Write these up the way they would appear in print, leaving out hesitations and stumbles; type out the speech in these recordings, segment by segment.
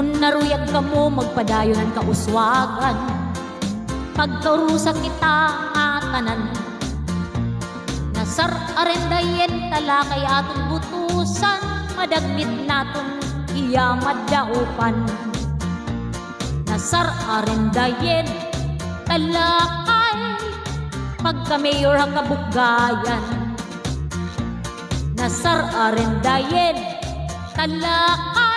Kun naruyag ka mo, magpadayon ang kauswagan. Pagkarusa kita atanan, nasar arendayen talakay atong butusan, madagmit naton iya madaupan. Nasar arendayen talakay, pagka mayor ang kabugayan. Nasar arendayen talakay,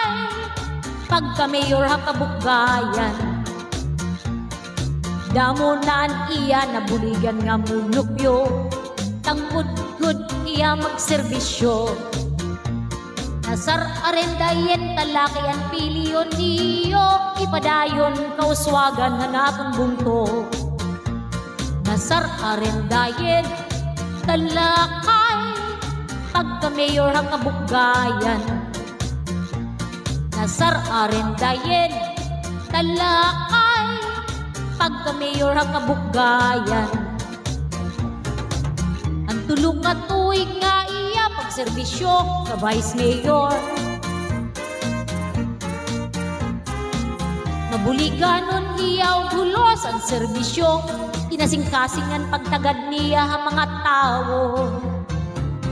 pagka mayor ang kabugayan. Damo naan iya nabuligan nga munupyo, tangkudkod iya magserbisyo. Nasar arendayen talakayan pilyon niyo, ipadayon kauswagan na naton bungto. Nasar arendayen talakay, pagka mayor ang kabugayan. Nasar arendayen talakay, pagka mayor ang kabugayan. Ang tulong ka tuig nga iya pagserbisyo ka vice mayor. Mabuliganon iya o hulos ang serbisyo, kinasing-kasingan pagtagad niya ang mga tao.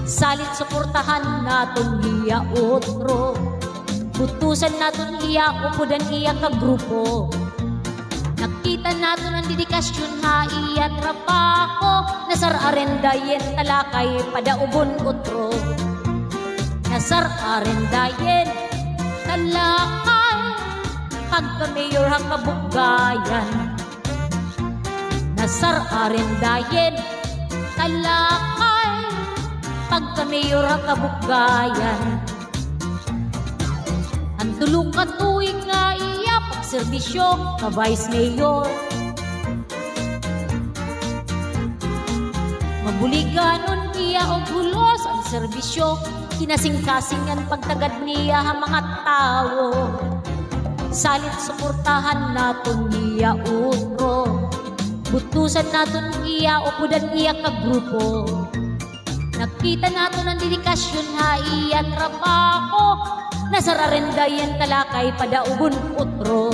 Salit suportahan naton iya otro, butusan naton iya upudan iya ka grupo. Nakita naton ang dedikasyon ha iya trabaho, nasar arendayen talakay padaubon otro. Nasar arendayen talakay, pagka mayor ang kabugayan. Nasar arendayen talakay, pagka mayor ang kabugayan. Ang tulong ka tuig nga iya pagserbisyo ka vice mayor. Mabuliganon iya og hulos ang serbisyo, kinasing-kasingan pagtagad niya ang mga tao. Salit suportahan naton iya utro, butusan naton iya upudan iya ka grupo. Nakita naton ang dedikasyon ha iya trabaho, nasar arendayen talakay padaubon utro.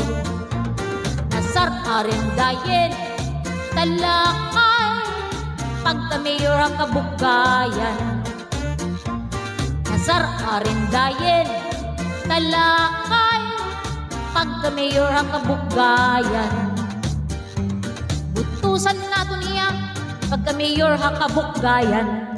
Nasar arendayen talakay, pagka mayor ang kabugayan. Nasar arendayen talakay, pagka mayor ang kabugayan. Butusan naton iya pagka mayor ang kabugayan.